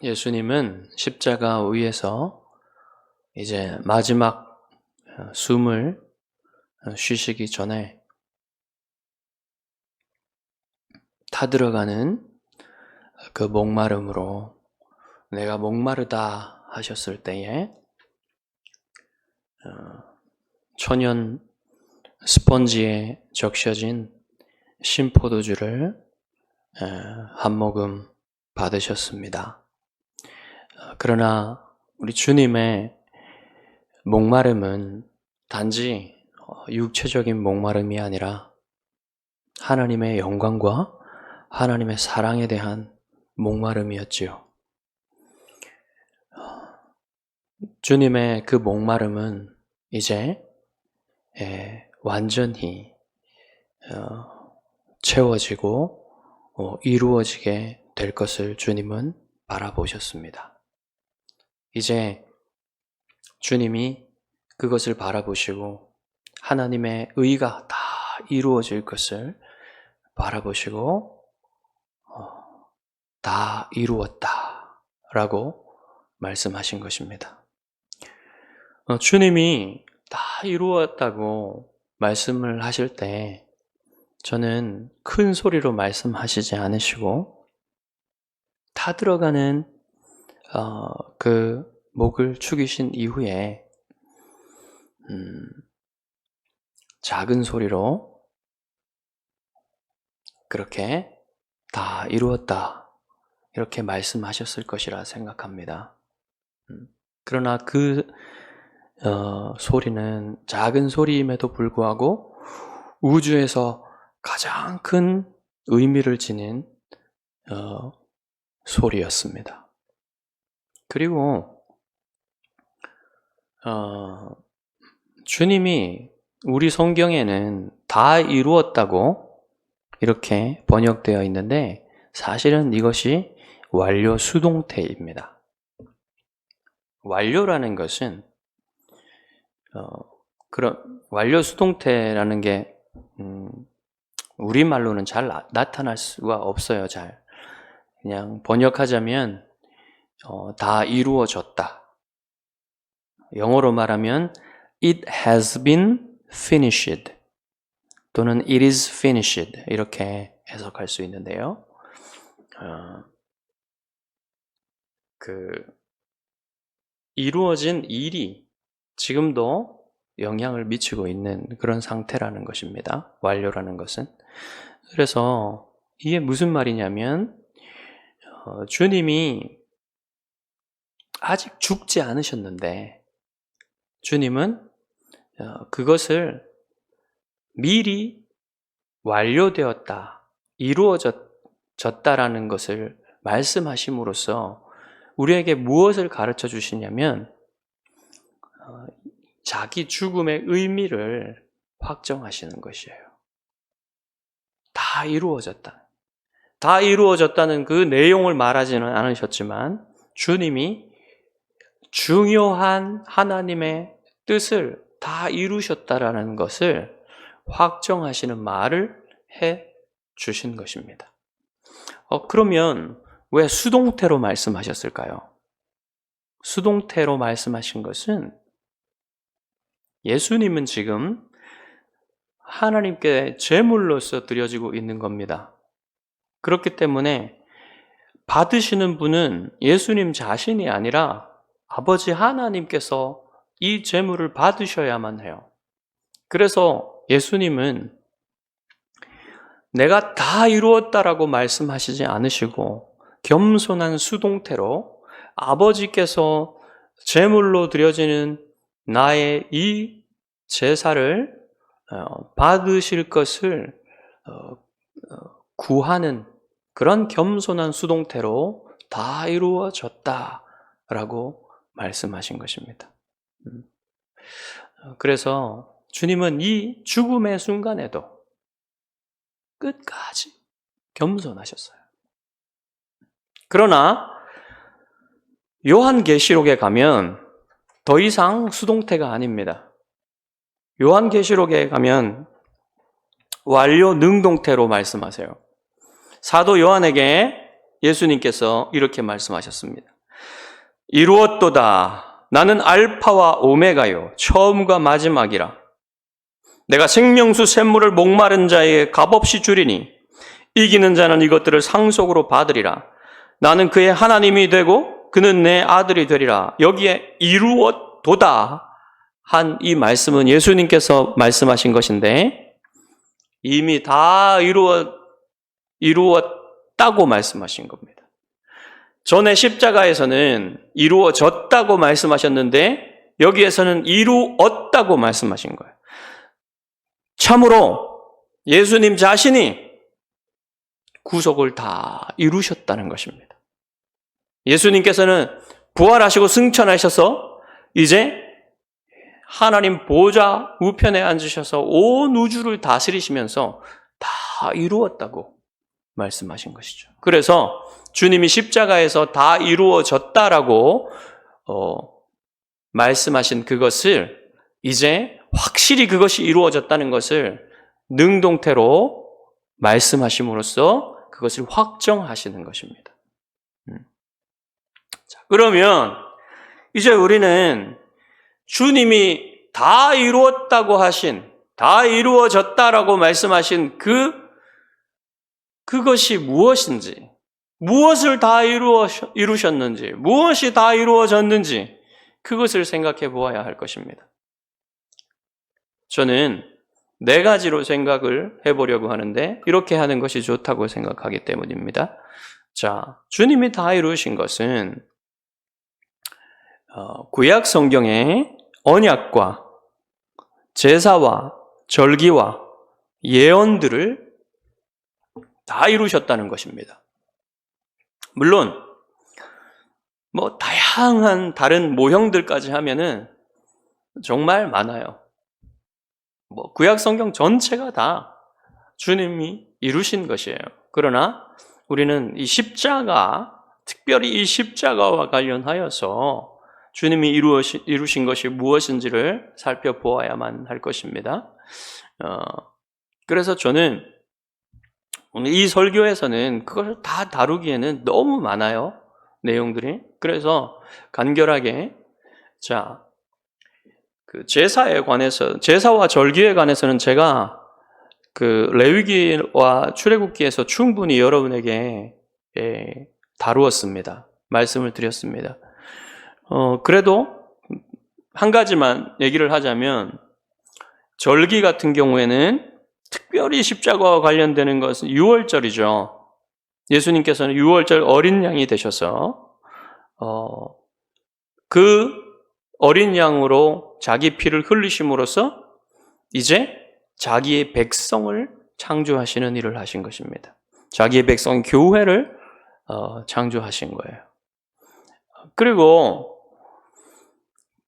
예수님은 십자가 위에서 이제 마지막 숨을 쉬시기 전에 타들어가는 그 목마름으로 내가 목마르다 하셨을 때에 천연 스펀지에 적셔진 신포도주를 한 모금 받으셨습니다. 그러나 우리 주님의 목마름은 단지 육체적인 목마름이 아니라 하나님의 영광과 하나님의 사랑에 대한 목마름이었지요. 주님의 그 목마름은 이제 완전히 채워지고 이루어지게 될 것을 주님은 바라보셨습니다. 이제 주님이 그것을 바라보시고 하나님의 의가 다 이루어질 것을 바라보시고 다 이루었다라고 말씀하신 것입니다. 주님이 다 이루었다고 말씀을 하실 때 저는 큰 소리로 말씀하시지 않으시고 타들어가는 그 목을 축이신 이후에 작은 소리로 그렇게 다 이루었다 이렇게 말씀하셨을 것이라 생각합니다. 그러나 그 소리는 작은 소리임에도 불구하고 우주에서 가장 큰 의미를 지닌 소리였습니다. 그리고 주님이 우리 성경에는 다 이루었다고 이렇게 번역되어 있는데 사실은 이것이 완료 수동태입니다. 완료라는 것은 그런 완료 수동태라는 게 우리말로는 잘 나타날 수가 없어요. 잘 그냥 번역하자면 다 이루어졌다. 영어로 말하면 it has been finished 또는 it is finished 이렇게 해석할 수 있는데요. 이루어진 일이 지금도 영향을 미치고 있는 그런 상태라는 것입니다. 완료라는 것은. 그래서 이게 무슨 말이냐면 주님이 아직 죽지 않으셨는데 주님은 그것을 미리 완료되었다, 이루어졌다라는 것을 말씀하심으로써 우리에게 무엇을 가르쳐 주시냐면 자기 죽음의 의미를 확정하시는 것이에요. 다 이루어졌다. 다 이루어졌다는 그 내용을 말하지는 않으셨지만 주님이 중요한 하나님의 뜻을 다 이루셨다라는 것을 확정하시는 말을 해 주신 것입니다. 그러면 왜 수동태로 말씀하셨을까요? 수동태로 말씀하신 것은 예수님은 지금 하나님께 제물로서 드려지고 있는 겁니다. 그렇기 때문에 받으시는 분은 예수님 자신이 아니라 아버지 하나님께서 이 제물을 받으셔야만 해요. 그래서 예수님은 내가 다 이루었다라고 말씀하시지 않으시고 겸손한 수동태로 아버지께서 제물로 드려지는 나의 이 제사를 받으실 것을 구하는 그런 겸손한 수동태로 다 이루어졌다라고 말씀하신 것입니다. 그래서 주님은 이 죽음의 순간에도 끝까지 겸손하셨어요. 그러나 요한계시록에 가면 더 이상 수동태가 아닙니다. 요한계시록에 가면 완료 능동태로 말씀하세요. 사도 요한에게 예수님께서 이렇게 말씀하셨습니다. 이루었도다. 나는 알파와 오메가요. 처음과 마지막이라. 내가 생명수 샘물을 목마른 자에게 값없이 주리니 이기는 자는 이것들을 상속으로 받으리라. 나는 그의 하나님이 되고 그는 내 아들이 되리라. 여기에 이루었도다 한 이 말씀은 예수님께서 말씀하신 것인데 이미 다 이루었다고 말씀하신 겁니다. 전에 십자가에서는 이루어졌다고 말씀하셨는데 여기에서는 이루었다고 말씀하신 거예요. 참으로 예수님 자신이 구속을 다 이루셨다는 것입니다. 예수님께서는 부활하시고 승천하셔서 이제 하나님 보좌 우편에 앉으셔서 온 우주를 다스리시면서 다 이루었다고 말씀하신 것이죠. 그래서 주님이 십자가에서 다 이루어졌다라고 말씀하신 그것을 이제 확실히 그것이 이루어졌다는 것을 능동태로 말씀하심으로써 그것을 확정하시는 것입니다. 자, 그러면 이제 우리는 주님이 다 이루었다고 하신, 다 이루어졌다라고 말씀하신 그것이 무엇인지, 무엇을 다 이루셨는지, 무엇이 다 이루어졌는지 그것을 생각해 보아야 할 것입니다. 저는 4가지로 생각을 해보려고 하는데 이렇게 하는 것이 좋다고 생각하기 때문입니다. 자, 주님이 다 이루신 것은 구약 성경의 언약과 제사와 절기와 예언들을 다 이루셨다는 것입니다. 물론 다양한 다른 모형들까지 하면은 정말 많아요. 구약 성경 전체가 다 주님이 이루신 것이에요. 그러나 우리는 이 십자가, 특별히 이 십자가와 관련하여서 주님이 이루신 것이 무엇인지를 살펴보아야만 할 것입니다. 그래서 저는 오늘 이 설교에서는 그걸 다 다루기에는 너무 많아요. 내용들이. 그래서 간결하게 그 제사에 관해서, 제사와 절기에 관해서는 제가 그 레위기와 출애굽기에서 충분히 여러분에게 다루었습니다. 말씀을 드렸습니다. 그래도 한 가지만 얘기를 하자면 절기 같은 경우에는 특별히 십자가와 관련되는 것은 유월절이죠. 예수님께서는 유월절 어린 양이 되셔서 그 어린 양으로 자기 피를 흘리심으로써 이제 자기의 백성을 창조하시는 일을 하신 것입니다. 자기의 백성 교회를 창조하신 거예요. 그리고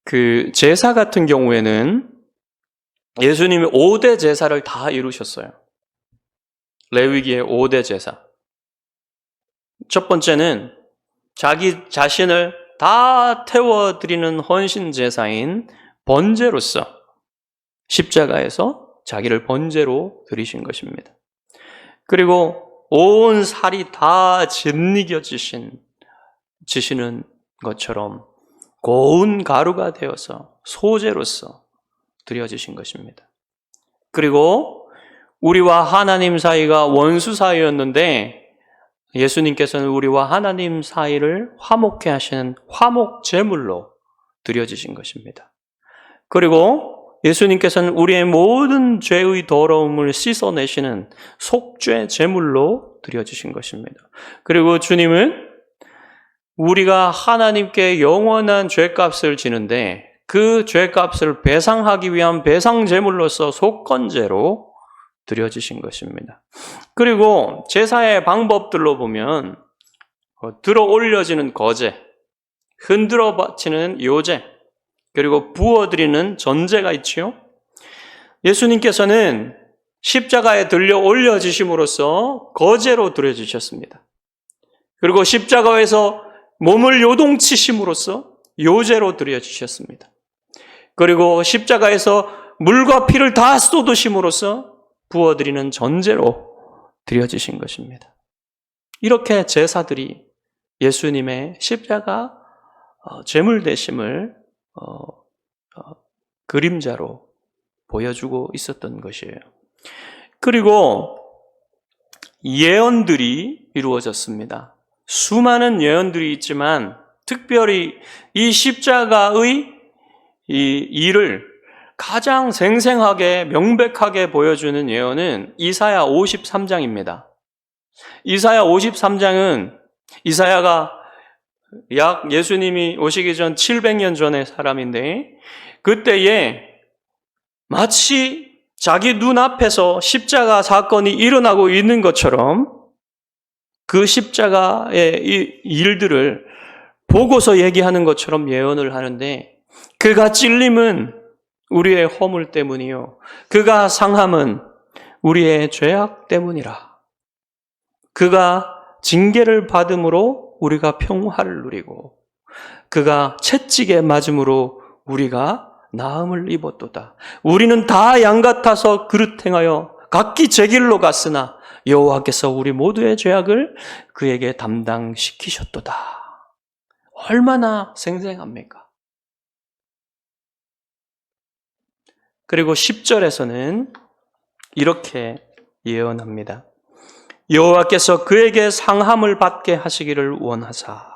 그 제사 같은 경우에는 예수님이 5대 제사를 다 이루셨어요. 레위기의 5대 제사. 첫 번째는 자기 자신을 다 태워드리는 헌신 제사인 번제로서 십자가에서 자기를 번제로 드리신 것입니다. 그리고 온 살이 다 짓이겨지시는 것처럼 고운 가루가 되어서 소제로서 드려지신 것입니다. 그리고 우리와 하나님 사이가 원수 사이였는데 예수님께서는 우리와 하나님 사이를 화목케 하시는 화목 제물로 드려지신 것입니다. 그리고 예수님께서는 우리의 모든 죄의 더러움을 씻어내시는 속죄 제물로 드려지신 것입니다. 그리고 주님은 우리가 하나님께 영원한 죄값을 지는데 그 죄값을 배상하기 위한 배상 제물로서 속건제로 드려지신 것입니다. 그리고 제사의 방법들로 보면 들어 올려지는 거제, 흔들어 바치는 요제, 그리고 부어드리는 전제가 있지요. 예수님께서는 십자가에 들려 올려지심으로써 거제로 드려지셨습니다. 그리고 십자가에서 몸을 요동치심으로써 요제로 드려지셨습니다. 그리고 십자가에서 물과 피를 다 쏟으심으로써 부어드리는 전제로 드려지신 것입니다. 이렇게 제사들이 예수님의 십자가 제물 대심을 그림자로 보여주고 있었던 것이에요. 그리고 예언들이 이루어졌습니다. 수많은 예언들이 있지만 특별히 이 십자가의 이 일을 가장 생생하게 명백하게 보여주는 예언은 이사야 53장입니다. 이사야 53장은 이사야가 약 예수님이 오시기 전 700년 전의 사람인데 그때에 마치 자기 눈앞에서 십자가 사건이 일어나고 있는 것처럼 그 십자가의 이 일들을 보고서 얘기하는 것처럼 예언을 하는데 그가 찔림은 우리의 허물 때문이요 그가 상함은 우리의 죄악 때문이라. 그가 징계를 받음으로 우리가 평화를 누리고 그가 채찍에 맞음으로 우리가 나음을 입었도다. 우리는 다 양 같아서 그릇 행하여 각기 제 길로 갔으나 여호와께서 우리 모두의 죄악을 그에게 담당시키셨도다. 얼마나 생생합니까? 그리고 10절에서는 이렇게 예언합니다. 여호와께서 그에게 상함을 받게 하시기를 원하사.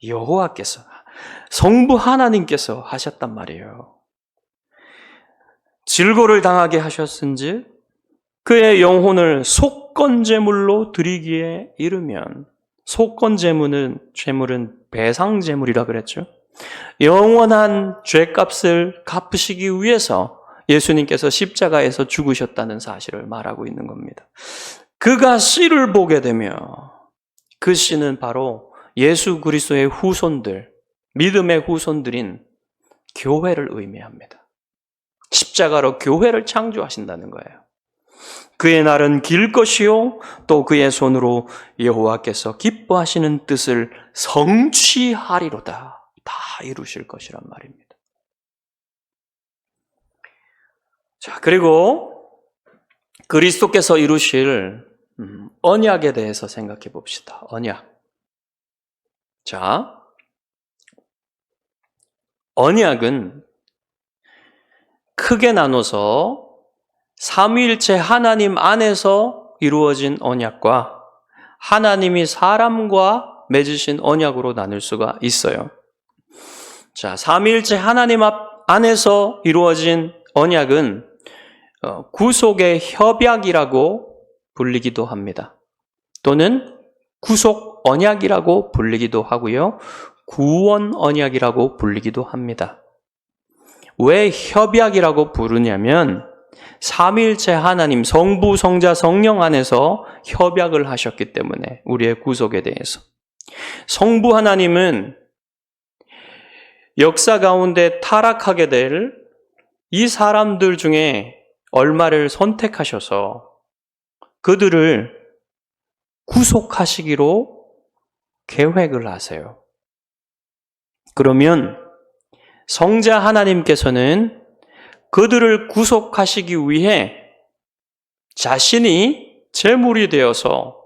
여호와께서 성부 하나님께서 하셨단 말이에요. 질고를 당하게 하셨은지 그의 영혼을 속건제물로 드리기에 이르면 속건제물은 배상제물이라 그랬죠. 영원한 죄값을 갚으시기 위해서 예수님께서 십자가에서 죽으셨다는 사실을 말하고 있는 겁니다. 그가 씨를 보게 되며 그 씨는 바로 예수 그리스도의 후손들, 믿음의 후손들인 교회를 의미합니다. 십자가로 교회를 창조하신다는 거예요. 그의 날은 길 것이요 또 그의 손으로 여호와께서 기뻐하시는 뜻을 성취하리로다. 다 이루실 것이란 말입니다. 자, 그리고 그리스도께서 이루실 언약에 대해서 생각해 봅시다. 언약. 자, 언약은 크게 나눠서 삼위일체 하나님 안에서 이루어진 언약과 하나님이 사람과 맺으신 언약으로 나눌 수가 있어요. 자, 삼위일체 하나님 안에서 이루어진 언약은 구속의 협약이라고 불리기도 합니다. 또는 구속 언약이라고 불리기도 하고요. 구원 언약이라고 불리기도 합니다. 왜 협약이라고 부르냐면 삼위일체 하나님 성부, 성자, 성령 안에서 협약을 하셨기 때문에 우리의 구속에 대해서. 성부 하나님은 역사 가운데 타락하게 될 이 사람들 중에 얼마를 선택하셔서 그들을 구속하시기로 계획을 하세요. 그러면 성자 하나님께서는 그들을 구속하시기 위해 자신이 제물이 되어서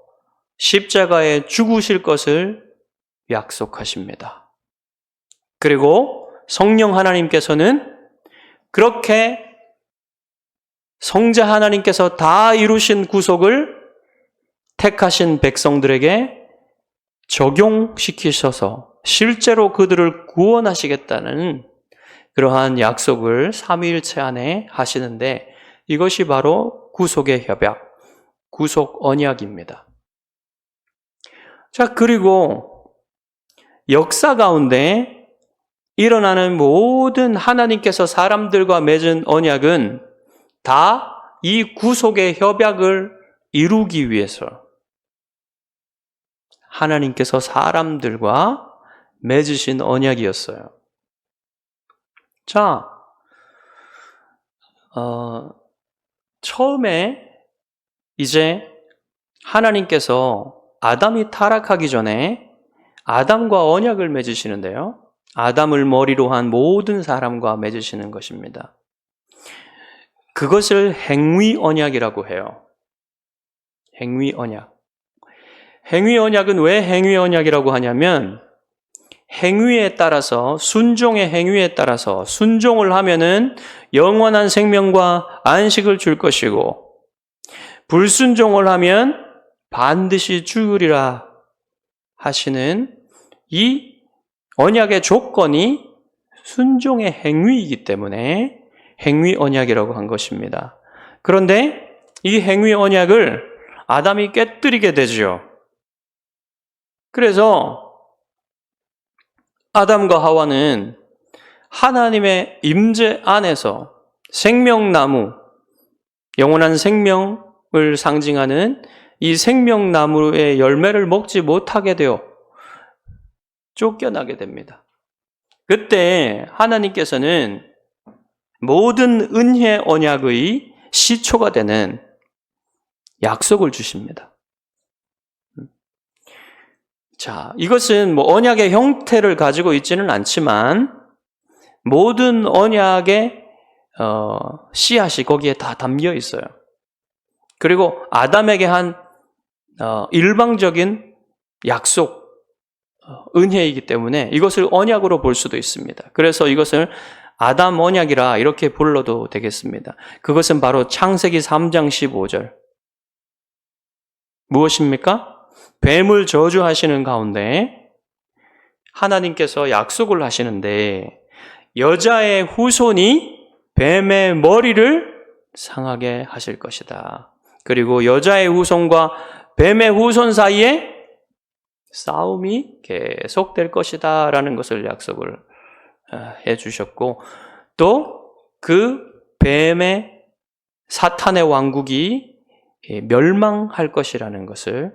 십자가에 죽으실 것을 약속하십니다. 그리고 성령 하나님께서는 그렇게 성자 하나님께서 다 이루신 구속을 택하신 백성들에게 적용시키셔서 실제로 그들을 구원하시겠다는 그러한 약속을 삼위일체 안에 하시는데 이것이 바로 구속의 협약, 구속 언약입니다. 자, 그리고 역사 가운데 일어나는 모든 하나님께서 사람들과 맺은 언약은 다 이 구속의 협약을 이루기 위해서 하나님께서 사람들과 맺으신 언약이었어요. 자, 처음에 이제 하나님께서 아담이 타락하기 전에 아담과 언약을 맺으시는데요. 아담을 머리로 한 모든 사람과 맺으시는 것입니다. 그것을 행위 언약이라고 해요. 행위 언약. 행위 언약은 왜 행위 언약이라고 하냐면 행위에 따라서 순종의 행위에 따라서 순종을 하면은 영원한 생명과 안식을 줄 것이고 불순종을 하면 반드시 죽으리라 하시는 이 언약의 조건이 순종의 행위이기 때문에 행위 언약이라고 한 것입니다. 그런데 이 행위 언약을 아담이 깨뜨리게 되죠. 그래서 아담과 하와는 하나님의 임재 안에서 생명나무, 영원한 생명을 상징하는 이 생명나무의 열매를 먹지 못하게 되어 쫓겨나게 됩니다. 그때 하나님께서는 모든 은혜 언약의 시초가 되는 약속을 주십니다. 자, 이것은 언약의 형태를 가지고 있지는 않지만 모든 언약의 씨앗이 거기에 다 담겨 있어요. 그리고 아담에게 한 일방적인 약속, 은혜이기 때문에 이것을 언약으로 볼 수도 있습니다. 그래서 이것을 아담 언약이라 이렇게 불러도 되겠습니다. 그것은 바로 창세기 3장 15절. 무엇입니까? 뱀을 저주하시는 가운데 하나님께서 약속을 하시는데 여자의 후손이 뱀의 머리를 상하게 하실 것이다. 그리고 여자의 후손과 뱀의 후손 사이에 싸움이 계속될 것이다 라는 것을 약속을 해주셨고 또 그 뱀의 사탄의 왕국이 멸망할 것이라는 것을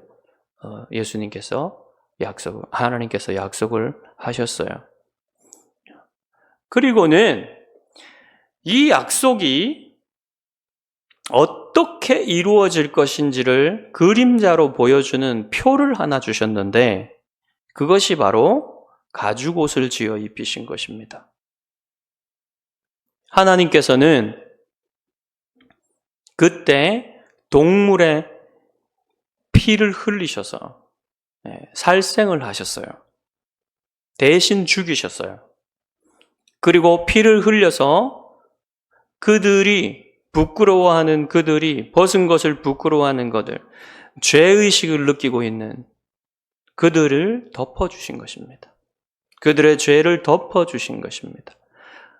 하나님께서 약속을 하셨어요. 그리고는 이 약속이 어떻게 이루어질 것인지를 그림자로 보여주는 표를 하나 주셨는데 그것이 바로 가죽옷을 지어 입히신 것입니다. 하나님께서는 그때 동물의 피를 흘리셔서 살생을 하셨어요. 대신 죽이셨어요. 그리고 피를 흘려서 그들이 부끄러워하는 그들이 벗은 것을 부끄러워하는 것들, 죄의식을 느끼고 있는 그들을 덮어주신 것입니다. 그들의 죄를 덮어주신 것입니다.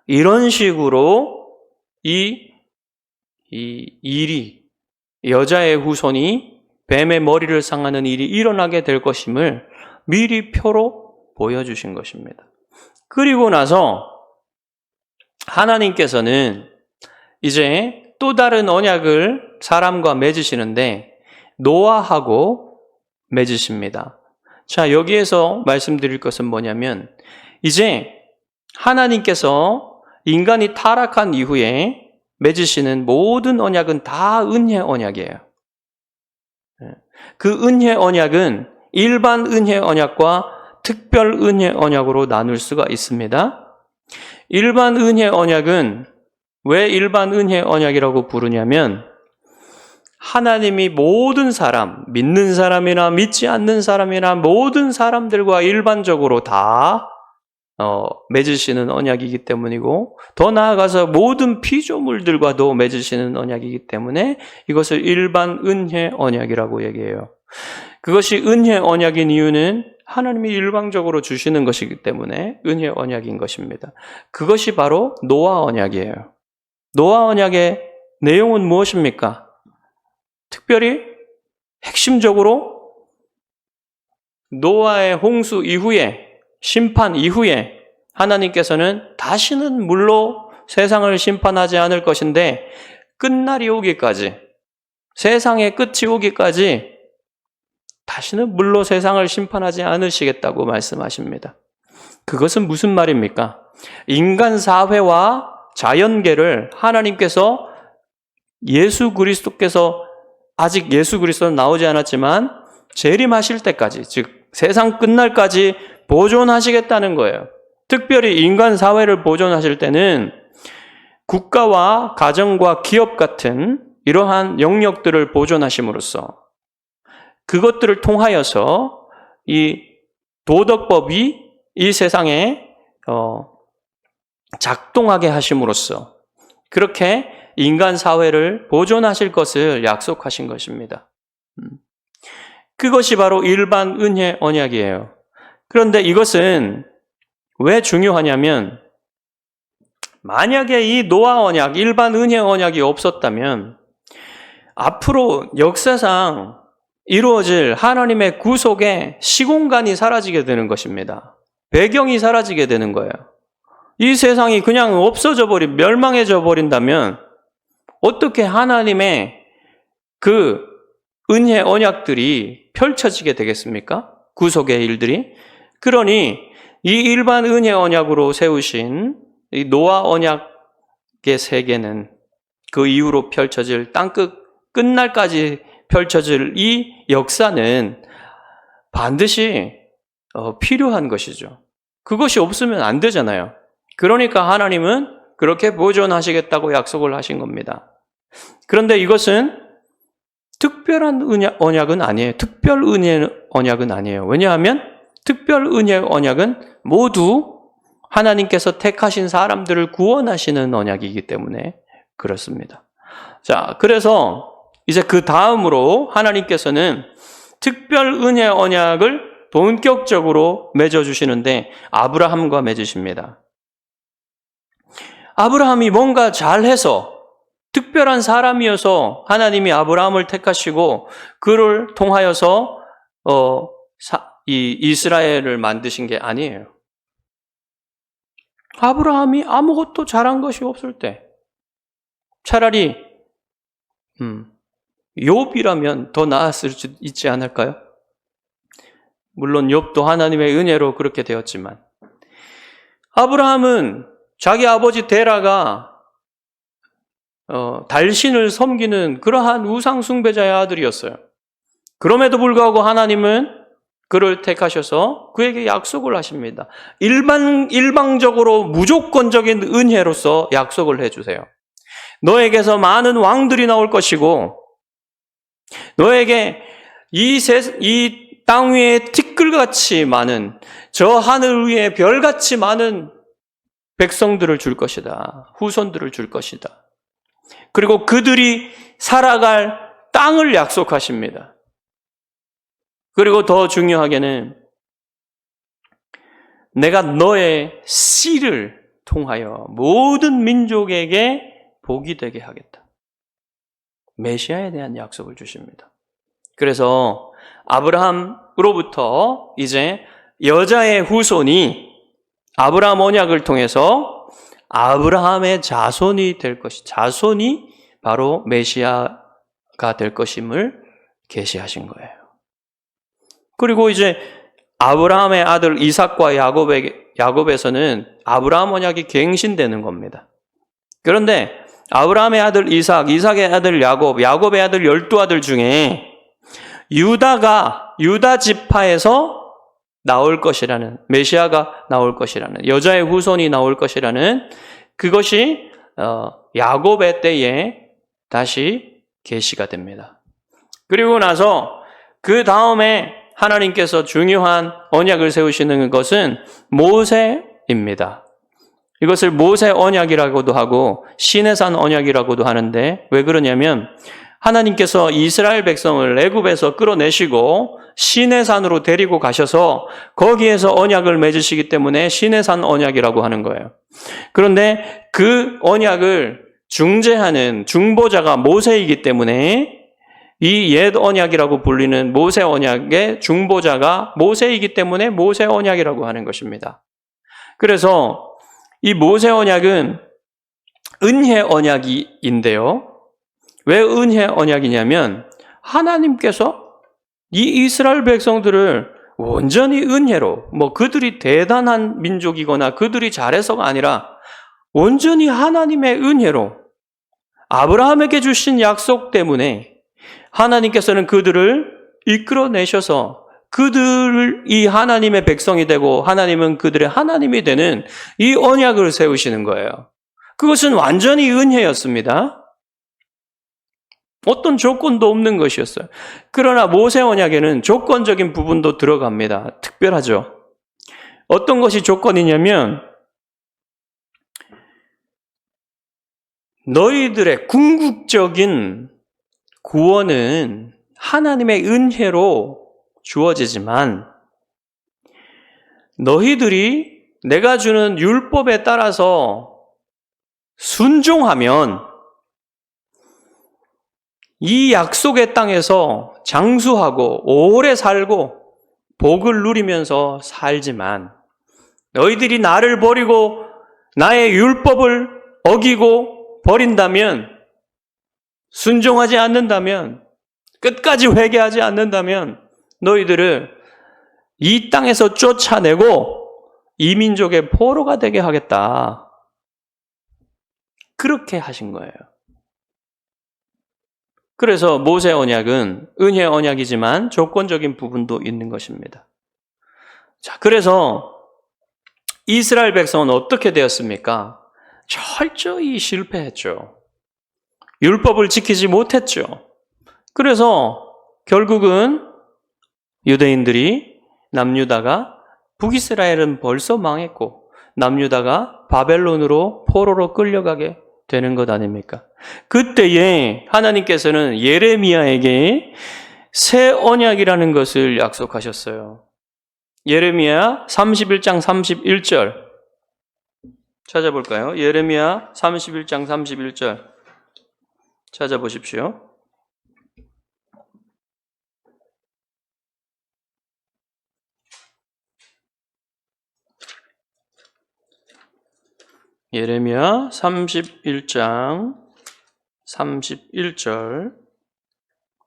이런 식으로 이 일이 여자의 후손이 뱀의 머리를 상하는 일이 일어나게 될 것임을 미리 표로 보여주신 것입니다. 그리고 나서 하나님께서는 이제 또 다른 언약을 사람과 맺으시는데 노아하고 맺으십니다. 자, 여기에서 말씀드릴 것은 뭐냐면 이제 하나님께서 인간이 타락한 이후에 맺으시는 모든 언약은 다 은혜 언약이에요. 그 은혜 언약은 일반 은혜 언약과 특별 은혜 언약으로 나눌 수가 있습니다. 일반 은혜 언약은 왜 일반 은혜 언약이라고 부르냐면 하나님이 모든 사람, 믿는 사람이나 믿지 않는 사람이나 모든 사람들과 일반적으로 다 맺으시는 언약이기 때문이고 더 나아가서 모든 피조물들과도 맺으시는 언약이기 때문에 이것을 일반 은혜 언약이라고 얘기해요. 그것이 은혜 언약인 이유는 하나님이 일방적으로 주시는 것이기 때문에 은혜 언약인 것입니다. 그것이 바로 노아 언약이에요. 노아 언약의 내용은 무엇입니까? 특별히 핵심적으로 노아의 홍수 이후에 심판 이후에 하나님께서는 다시는 물로 세상을 심판하지 않을 것인데 끝날이 오기까지 세상의 끝이 오기까지 다시는 물로 세상을 심판하지 않으시겠다고 말씀하십니다. 그것은 무슨 말입니까? 인간 사회와 자연계를 하나님께서 예수 그리스도께서 아직 예수 그리스도는 나오지 않았지만 재림하실 때까지 즉 세상 끝날까지 보존하시겠다는 거예요. 특별히 인간 사회를 보존하실 때는 국가와 가정과 기업 같은 이러한 영역들을 보존하심으로써 그것들을 통하여서 이 도덕법이 이 세상에 작동하게 하심으로써 그렇게 인간 사회를 보존하실 것을 약속하신 것입니다. 그것이 바로 일반 은혜 언약이에요. 그런데 이것은 왜 중요하냐면 만약에 이 노아 언약, 일반 은혜 언약이 없었다면 앞으로 역사상 이루어질 하나님의 구속의 시공간이 사라지게 되는 것입니다. 배경이 사라지게 되는 거예요. 이 세상이 그냥 멸망해져 버린다면 어떻게 하나님의 그 은혜 언약들이 펼쳐지게 되겠습니까? 구속의 일들이. 그러니 이 일반 은혜 언약으로 세우신 이 노아 언약의 세계는 그 이후로 펼쳐질 땅끝 끝날까지 펼쳐질 이 역사는 반드시 필요한 것이죠. 그것이 없으면 안 되잖아요. 그러니까 하나님은 그렇게 보존하시겠다고 약속을 하신 겁니다. 그런데 이것은 특별한 언약은 아니에요. 특별 은혜 언약은 아니에요. 왜냐하면 특별 은혜 언약은 모두 하나님께서 택하신 사람들을 구원하시는 언약이기 때문에 그렇습니다. 자, 그래서 이제 그 다음으로 하나님께서는 특별 은혜 언약을 본격적으로 맺어주시는데 아브라함과 맺으십니다. 아브라함이 뭔가 잘해서 특별한 사람이어서 하나님이 아브라함을 택하시고 그를 통하여서 이 이스라엘을 만드신 게 아니에요. 아브라함이 아무것도 잘한 것이 없을 때 차라리 욥이라면 더 나았을 수 있지 않을까요? 물론 욥도 하나님의 은혜로 그렇게 되었지만 아브라함은 자기 아버지 데라가 달신을 섬기는 그러한 우상 숭배자의 아들이었어요. 그럼에도 불구하고 하나님은 그를 택하셔서 그에게 약속을 하십니다. 일방적으로 무조건적인 은혜로서 약속을 해주세요. 너에게서 많은 왕들이 나올 것이고 너에게 이 땅 위에 티끌같이 많은 저 하늘 위에 별같이 많은 백성들을 줄 것이다. 후손들을 줄 것이다. 그리고 그들이 살아갈 땅을 약속하십니다. 그리고 더 중요하게는 내가 너의 씨를 통하여 모든 민족에게 복이 되게 하겠다. 메시아에 대한 약속을 주십니다. 그래서 아브라함으로부터 이제 여자의 후손이 아브라함 언약을 통해서 아브라함의 자손이 될 것이, 자손이 바로 메시아가 될 것임을 계시하신 거예요. 그리고 이제 아브라함의 아들 이삭과 야곱에서는 아브라함 언약이 갱신되는 겁니다. 그런데 아브라함의 아들 이삭, 이삭의 아들 야곱, 야곱의 아들 12아들 중에 유다 지파에서 나올 것이라는, 메시아가 나올 것이라는, 여자의 후손이 나올 것이라는 그것이 야곱의 때에 다시 계시가 됩니다. 그리고 나서 그 다음에 하나님께서 중요한 언약을 세우시는 것은 모세입니다. 이것을 모세 언약이라고도 하고 시내산 언약이라고도 하는데 왜 그러냐면 하나님께서 이스라엘 백성을 애굽에서 끌어내시고 시내산으로 데리고 가셔서 거기에서 언약을 맺으시기 때문에 시내산 언약이라고 하는 거예요. 그런데 그 언약을 중재하는 중보자가 모세이기 때문에 이 옛 언약이라고 불리는 모세 언약의 중보자가 모세이기 때문에 모세 언약이라고 하는 것입니다. 그래서 이 모세 언약은 은혜 언약인데요. 왜 은혜 언약이냐면 하나님께서 이 이스라엘 백성들을 온전히 은혜로, 그들이 대단한 민족이거나 그들이 잘해서가 아니라 온전히 하나님의 은혜로 아브라함에게 주신 약속 때문에 하나님께서는 그들을 이끌어내셔서 그들이 하나님의 백성이 되고 하나님은 그들의 하나님이 되는 이 언약을 세우시는 거예요. 그것은 완전히 은혜였습니다. 어떤 조건도 없는 것이었어요. 그러나 모세 언약에는 조건적인 부분도 들어갑니다. 특별하죠. 어떤 것이 조건이냐면 너희들의 궁극적인 구원은 하나님의 은혜로 주어지지만 너희들이 내가 주는 율법에 따라서 순종하면 이 약속의 땅에서 장수하고 오래 살고 복을 누리면서 살지만 너희들이 나를 버리고 나의 율법을 어기고 버린다면, 순종하지 않는다면, 끝까지 회개하지 않는다면 너희들을 이 땅에서 쫓아내고 이민족의 포로가 되게 하겠다. 그렇게 하신 거예요. 그래서 모세 언약은 은혜 언약이지만 조건적인 부분도 있는 것입니다. 자, 그래서 이스라엘 백성은 어떻게 되었습니까? 철저히 실패했죠. 율법을 지키지 못했죠. 그래서 결국은 유대인들이 남유다가 북이스라엘은 벌써 망했고 남유다가 바벨론으로 포로로 끌려가게 되는 것 아닙니까? 그때에 하나님께서는 예레미야에게 새 언약이라는 것을 약속하셨어요. 예레미야 31장 31절 찾아볼까요? 예레미야 31장 31절 찾아보십시오. 예레미야 31장 31절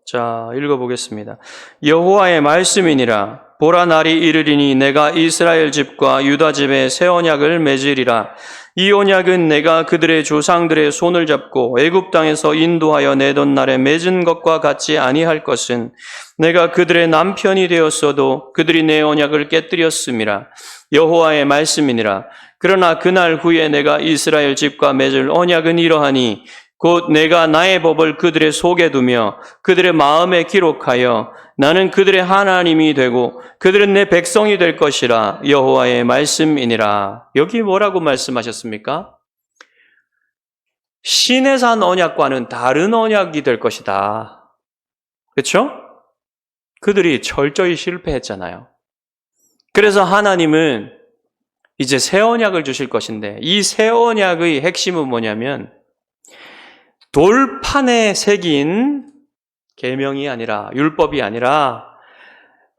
자, 읽어보겠습니다. 여호와의 말씀이니라. 보라 날이 이르리니 내가 이스라엘 집과 유다 집에 새 언약을 맺으리라. 이 언약은 내가 그들의 조상들의 손을 잡고 애굽 땅에서 인도하여 내던 날에 맺은 것과 같지 아니할 것은 내가 그들의 남편이 되었어도 그들이 내 언약을 깨뜨렸음이라. 여호와의 말씀이니라. 그러나 그날 후에 내가 이스라엘 집과 맺을 언약은 이러하니 곧 내가 나의 법을 그들의 속에 두며 그들의 마음에 기록하여 나는 그들의 하나님이 되고 그들은 내 백성이 될 것이라. 여호와의 말씀이니라. 여기 뭐라고 말씀하셨습니까? 시내산 언약과는 다른 언약이 될 것이다. 그렇죠? 그들이 철저히 실패했잖아요. 그래서 하나님은 이제 새 언약을 주실 것인데 이 새 언약의 핵심은 뭐냐면 돌판에 새긴 계명이 아니라 율법이 아니라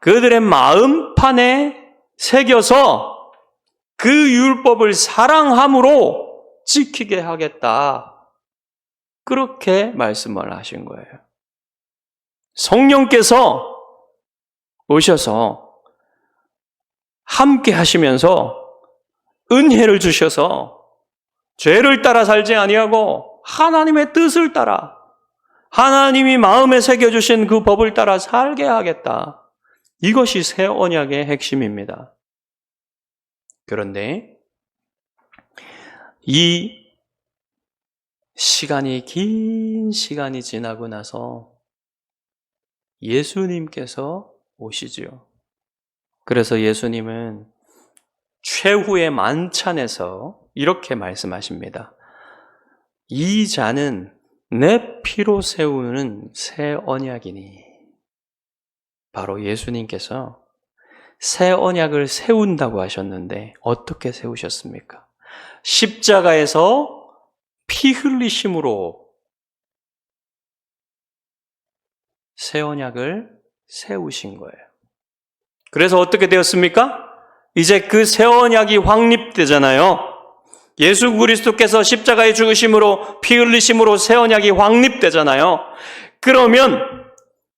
그들의 마음판에 새겨서 그 율법을 사랑함으로 지키게 하겠다. 그렇게 말씀을 하신 거예요. 성령께서 오셔서 함께 하시면서 은혜를 주셔서 죄를 따라 살지 아니하고 하나님의 뜻을 따라 하나님이 마음에 새겨주신 그 법을 따라 살게 하겠다. 이것이 새 언약의 핵심입니다. 그런데 이 긴 시간이 지나고 나서 예수님께서 오시지요. 그래서 예수님은 최후의 만찬에서 이렇게 말씀하십니다. 이 잔은 내 피로 세우는 새 언약이니. 바로 예수님께서 새 언약을 세운다고 하셨는데 어떻게 세우셨습니까? 십자가에서 피 흘리심으로 새 언약을 세우신 거예요. 그래서 어떻게 되었습니까? 이제 그 새 언약이 확립되잖아요. 예수 그리스도께서 십자가에 죽으심으로 피 흘리심으로 새 언약이 확립되잖아요. 그러면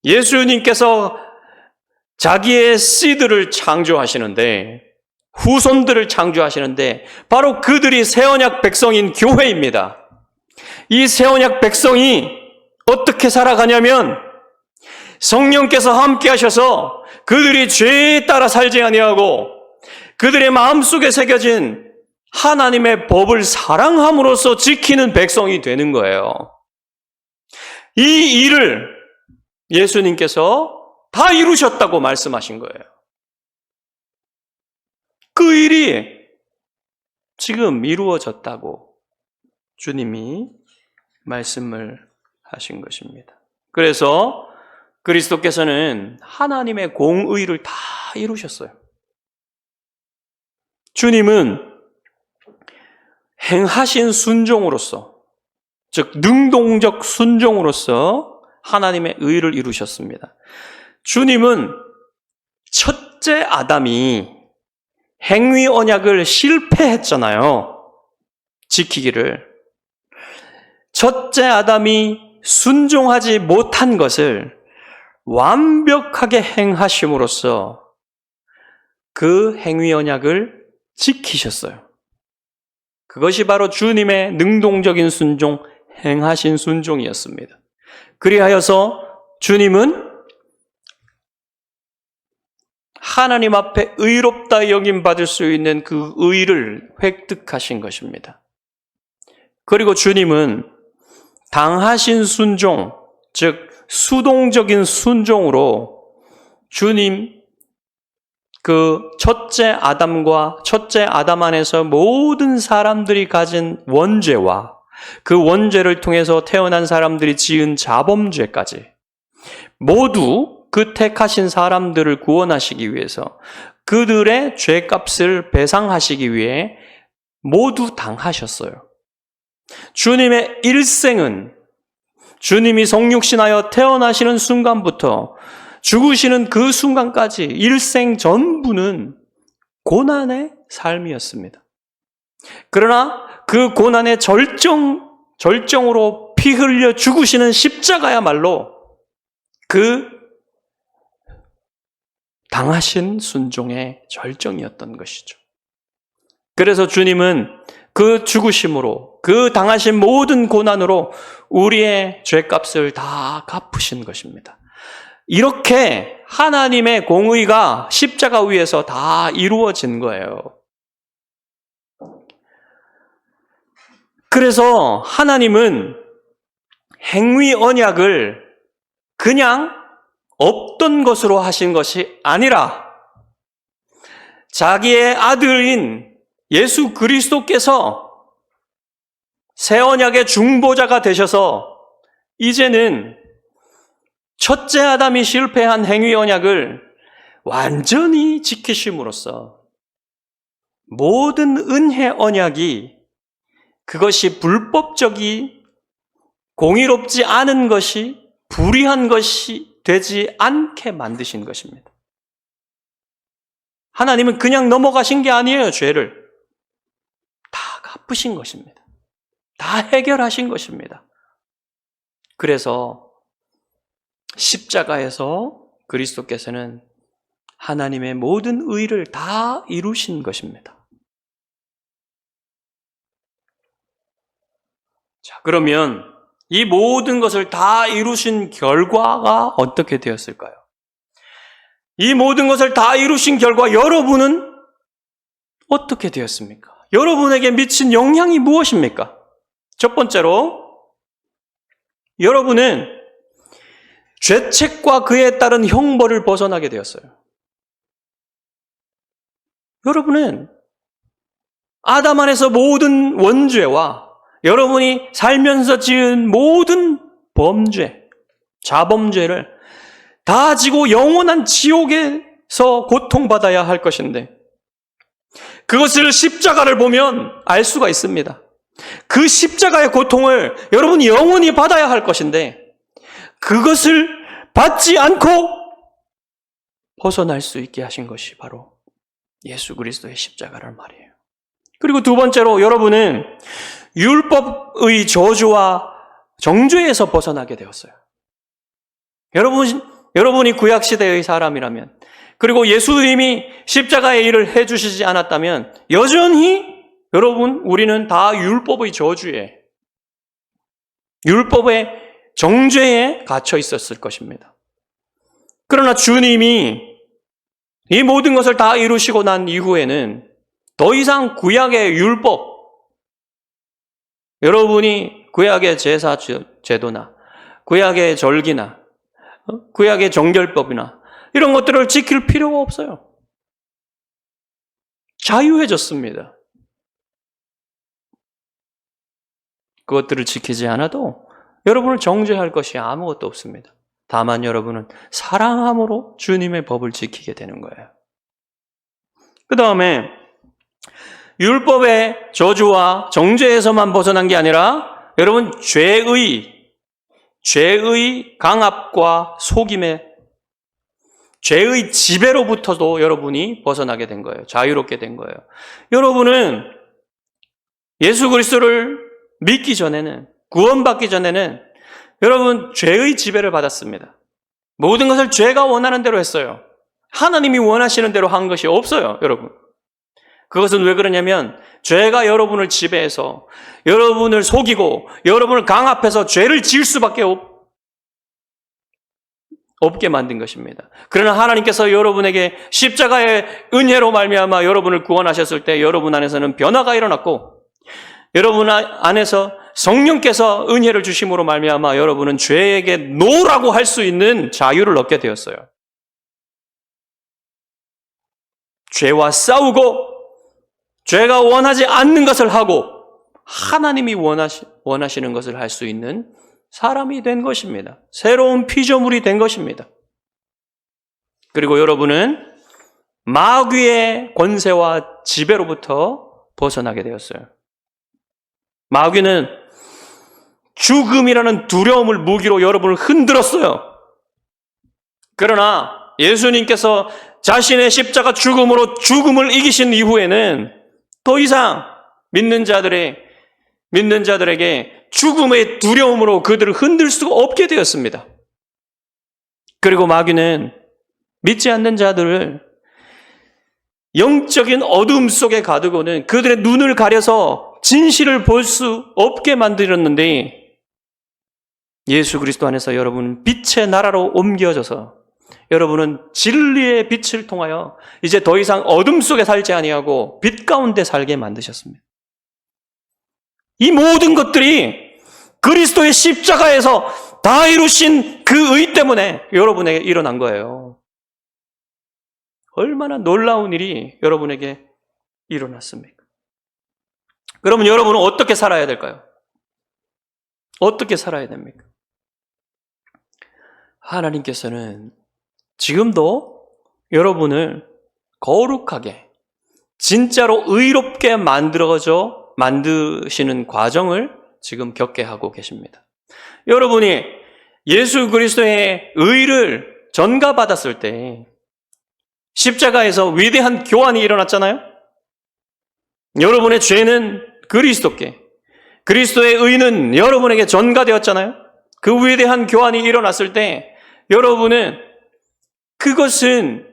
예수님께서 자기의 씨들을 창조하시는데 후손들을 창조하시는데 바로 그들이 새 언약 백성인 교회입니다. 이 새 언약 백성이 어떻게 살아가냐면 성령께서 함께 하셔서 그들이 죄에 따라 살지 아니하고 그들의 마음속에 새겨진 하나님의 법을 사랑함으로써 지키는 백성이 되는 거예요. 이 일을 예수님께서 다 이루셨다고 말씀하신 거예요. 그 일이 지금 이루어졌다고 주님이 말씀을 하신 것입니다. 그래서 그리스도께서는 하나님의 공의를 다 이루셨어요. 주님은 행하신 순종으로서, 즉 능동적 순종으로서 하나님의 의를 이루셨습니다. 주님은 첫째 아담이 행위 언약을 실패했잖아요. 지키기를. 첫째 아담이 순종하지 못한 것을 완벽하게 행하심으로써 그 행위 언약을 지키셨어요. 그것이 바로 주님의 능동적인 순종, 행하신 순종이었습니다. 그리하여서 주님은 하나님 앞에 의롭다 여김받을 수 있는 그 의를 획득하신 것입니다. 그리고 주님은 당하신 순종, 즉 수동적인 순종으로 주님 그 첫째 아담과 첫째 아담 안에서 모든 사람들이 가진 원죄와 그 원죄를 통해서 태어난 사람들이 지은 자범죄까지 모두 그 택하신 사람들을 구원하시기 위해서 그들의 죄값을 배상하시기 위해 모두 당하셨어요. 주님의 일생은 주님이 성육신하여 태어나시는 순간부터 죽으시는 그 순간까지 일생 전부는 고난의 삶이었습니다. 그러나 그 고난의 절정으로 피 흘려 죽으시는 십자가야말로 그 당하신 순종의 절정이었던 것이죠. 그래서 주님은 그 죽으심으로, 그 당하신 모든 고난으로 우리의 죄값을 다 갚으신 것입니다. 이렇게 하나님의 공의가 십자가 위에서 다 이루어진 거예요. 그래서 하나님은 행위 언약을 그냥 없던 것으로 하신 것이 아니라 자기의 아들인 예수 그리스도께서 새 언약의 중보자가 되셔서 이제는 첫째 아담이 실패한 행위 언약을 완전히 지키심으로써 모든 은혜 언약이 그것이 불법적이 공의롭지 않은 것이 불의한 것이 되지 않게 만드신 것입니다. 하나님은 그냥 넘어가신 게 아니에요. 죄를 다 갚으신 것입니다. 다 해결하신 것입니다. 그래서 십자가에서 그리스도께서는 하나님의 모든 의를 다 이루신 것입니다. 자, 그러면 이 모든 것을 다 이루신 결과가 어떻게 되었을까요? 이 모든 것을 다 이루신 결과 여러분은 어떻게 되었습니까? 여러분에게 미친 영향이 무엇입니까? 첫 번째로 여러분은 죄책과 그에 따른 형벌을 벗어나게 되었어요. 여러분은 아담 안에서 모든 원죄와 여러분이 살면서 지은 모든 범죄, 자범죄를 다 지고 영원한 지옥에서 고통받아야 할 것인데 그것을 십자가를 보면 알 수가 있습니다. 그 십자가의 고통을 여러분이 영원히 받아야 할 것인데 그것을 받지 않고 벗어날 수 있게 하신 것이 바로 예수 그리스도의 십자가란 말이에요. 그리고 두 번째로 여러분은 율법의 저주와 정죄에서 벗어나게 되었어요. 여러분이 구약시대의 사람이라면 그리고 예수님이 십자가의 일을 해주시지 않았다면 여전히 우리는 다 율법의 저주에 율법의 정죄에 갇혀 있었을 것입니다. 그러나 주님이 이 모든 것을 다 이루시고 난 이후에는 더 이상 구약의 율법, 여러분이 구약의 제사 제도나 구약의 절기나 구약의 정결법이나 이런 것들을 지킬 필요가 없어요. 자유해졌습니다. 그것들을 지키지 않아도 여러분을 정죄할 것이 아무것도 없습니다. 다만 여러분은 사랑함으로 주님의 법을 지키게 되는 거예요. 그 다음에 율법의 저주와 정죄에서만 벗어난 게 아니라 여러분 죄의 강압과 속임의 죄의 지배로부터도 여러분이 벗어나게 된 거예요. 자유롭게 된 거예요. 여러분은 예수 그리스도를 믿기 전에는, 구원받기 전에는 여러분 죄의 지배를 받았습니다. 모든 것을 죄가 원하는 대로 했어요. 하나님이 원하시는 대로 한 것이 없어요, 여러분. 그것은 왜 그러냐면 죄가 여러분을 지배해서 여러분을 속이고 여러분을 강압해서 죄를 지을 수밖에 없게 만든 것입니다. 그러나 하나님께서 여러분에게 십자가의 은혜로 말미암아 여러분을 구원하셨을 때 여러분 안에서는 변화가 일어났고 여러분 안에서 성령께서 은혜를 주심으로 말미암아 여러분은 죄에게 노라고 할 수 있는 자유를 얻게 되었어요. 죄와 싸우고 죄가 원하지 않는 것을 하고 하나님이 원하시는 것을 할 수 있는 사람이 된 것입니다. 새로운 피조물이 된 것입니다. 그리고 여러분은 마귀의 권세와 지배로부터 벗어나게 되었어요. 마귀는 죽음이라는 두려움을 무기로 여러분을 흔들었어요. 그러나 예수님께서 자신의 십자가 죽음으로 죽음을 이기신 이후에는 더 이상 믿는 자들에게 죽음의 두려움으로 그들을 흔들 수가 없게 되었습니다. 그리고 마귀는 믿지 않는 자들을 영적인 어둠 속에 가두고는 그들의 눈을 가려서 진실을 볼 수 없게 만들었는데 예수 그리스도 안에서 여러분은 빛의 나라로 옮겨져서 여러분은 진리의 빛을 통하여 이제 더 이상 어둠 속에 살지 아니하고 빛 가운데 살게 만드셨습니다. 이 모든 것들이 그리스도의 십자가에서 다 이루신 그 의 때문에 여러분에게 일어난 거예요. 얼마나 놀라운 일이 여러분에게 일어났습니까? 그러면 여러분은 어떻게 살아야 될까요? 어떻게 살아야 됩니까? 하나님께서는 지금도 여러분을 거룩하게 진짜로 의롭게 만드시는 과정을 지금 겪게 하고 계십니다. 여러분이 예수 그리스도의 의를 전가받았을 때 십자가에서 위대한 교환이 일어났잖아요. 여러분의 죄는 그리스도의 의는 여러분에게 전가되었잖아요. 그 위대한 교환이 일어났을 때 여러분은 그것은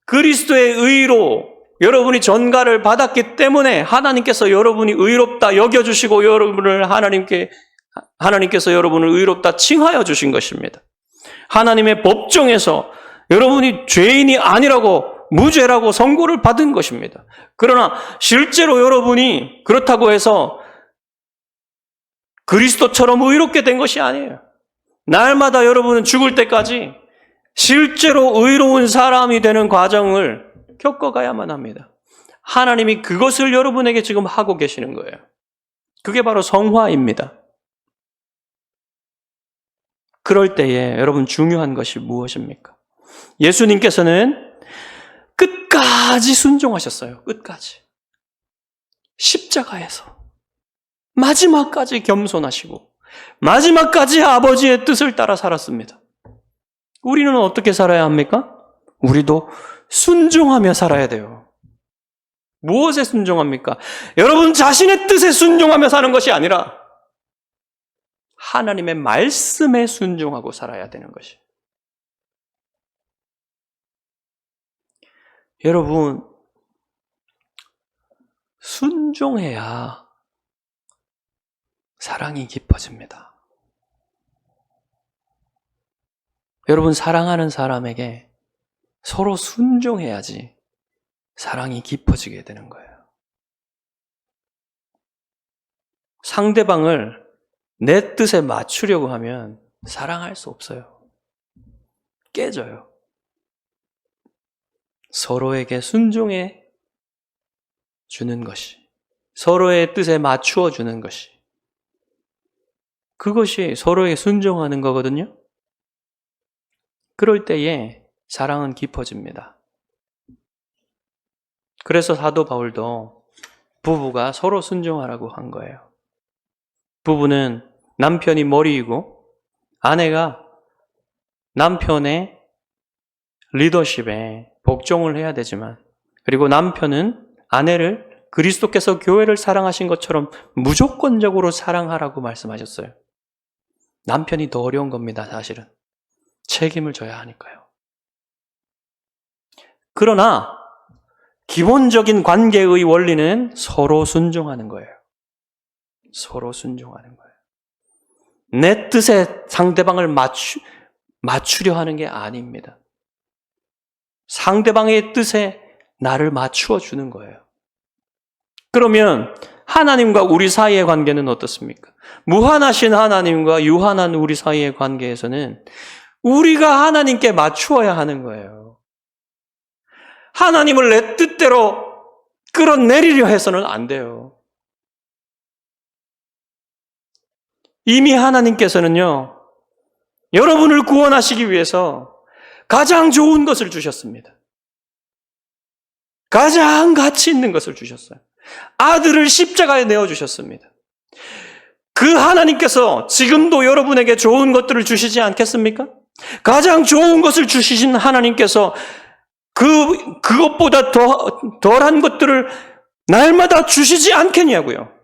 그리스도의 의로 여러분이 전가를 받았기 때문에 하나님께서 여러분이 의롭다 여겨주시고 하나님께서 여러분을 의롭다 칭하여 주신 것입니다. 하나님의 법정에서 여러분이 죄인이 아니라고 무죄라고 선고를 받은 것입니다. 그러나 실제로 여러분이 그렇다고 해서 그리스도처럼 의롭게 된 것이 아니에요. 날마다 여러분은 죽을 때까지 실제로 의로운 사람이 되는 과정을 겪어가야만 합니다. 하나님이 그것을 여러분에게 지금 하고 계시는 거예요. 그게 바로 성화입니다. 그럴 때에 여러분 중요한 것이 무엇입니까? 예수님께서는 끝까지 순종하셨어요. 끝까지. 십자가에서 마지막까지 겸손하시고 마지막까지 아버지의 뜻을 따라 살았습니다. 우리는 어떻게 살아야 합니까? 우리도 순종하며 살아야 돼요. 무엇에 순종합니까? 여러분 자신의 뜻에 순종하며 사는 것이 아니라 하나님의 말씀에 순종하고 살아야 되는 것이. 여러분, 순종해야 사랑이 깊어집니다. 여러분, 사랑하는 사람에게 서로 순종해야지 사랑이 깊어지게 되는 거예요. 상대방을 내 뜻에 맞추려고 하면 사랑할 수 없어요. 깨져요. 서로에게 순종해 주는 것이, 서로의 뜻에 맞추어 주는 것이, 그것이 서로에게 순종하는 거거든요. 그럴 때에 사랑은 깊어집니다. 그래서 사도 바울도 부부가 서로 순종하라고 한 거예요. 부부는 남편이 머리이고 아내가 남편의 리더십에 복종을 해야 되지만, 그리고 남편은 아내를 그리스도께서 교회를 사랑하신 것처럼 무조건적으로 사랑하라고 말씀하셨어요. 남편이 더 어려운 겁니다, 사실은. 책임을 져야 하니까요. 그러나 기본적인 관계의 원리는 서로 순종하는 거예요. 서로 순종하는 거예요. 내 뜻에 상대방을 맞추려 하는 게 아닙니다. 상대방의 뜻에 나를 맞추어 주는 거예요. 그러면 하나님과 우리 사이의 관계는 어떻습니까? 무한하신 하나님과 유한한 우리 사이의 관계에서는 우리가 하나님께 맞추어야 하는 거예요. 하나님을 내 뜻대로 끌어내리려 해서는 안 돼요. 이미 하나님께서는요, 여러분을 구원하시기 위해서 가장 좋은 것을 주셨습니다. 가장 가치 있는 것을 주셨어요. 아들을 십자가에 내어주셨습니다. 그 하나님께서 지금도 여러분에게 좋은 것들을 주시지 않겠습니까? 가장 좋은 것을 주시신 하나님께서 그것보다 덜한 것들을 날마다 주시지 않겠냐고요.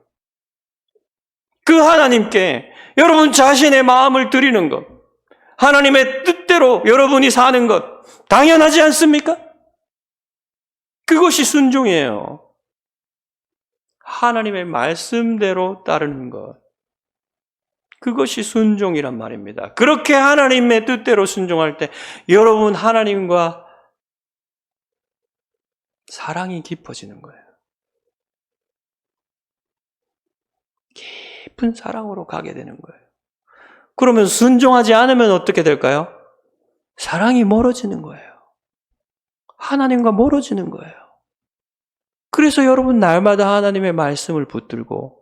그 하나님께 여러분 자신의 마음을 드리는 것, 하나님의 뜻대로 여러분이 사는 것, 당연하지 않습니까? 그것이 순종이에요. 하나님의 말씀대로 따르는 것. 그것이 순종이란 말입니다. 그렇게 하나님의 뜻대로 순종할 때 여러분 하나님과 사랑이 깊어지는 거예요. 깊은 사랑으로 가게 되는 거예요. 그러면 순종하지 않으면 어떻게 될까요? 사랑이 멀어지는 거예요. 하나님과 멀어지는 거예요. 그래서 여러분 날마다 하나님의 말씀을 붙들고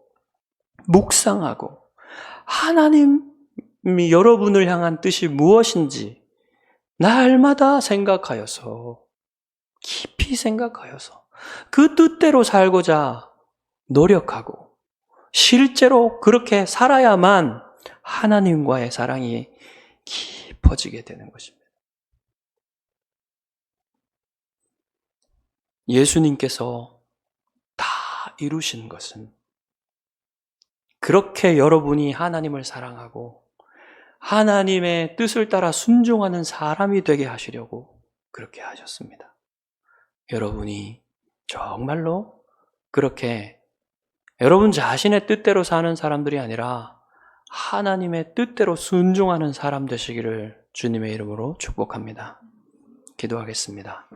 묵상하고 하나님이 여러분을 향한 뜻이 무엇인지 날마다 생각하여서, 깊이 생각하여서 그 뜻대로 살고자 노력하고 실제로 그렇게 살아야만 하나님과의 사랑이 깊어지게 되는 것입니다. 예수님께서 다 이루신 것은 그렇게 여러분이 하나님을 사랑하고 하나님의 뜻을 따라 순종하는 사람이 되게 하시려고 그렇게 하셨습니다. 여러분이 정말로 그렇게 여러분 자신의 뜻대로 사는 사람들이 아니라 하나님의 뜻대로 순종하는 사람 되시기를 주님의 이름으로 축복합니다. 기도하겠습니다.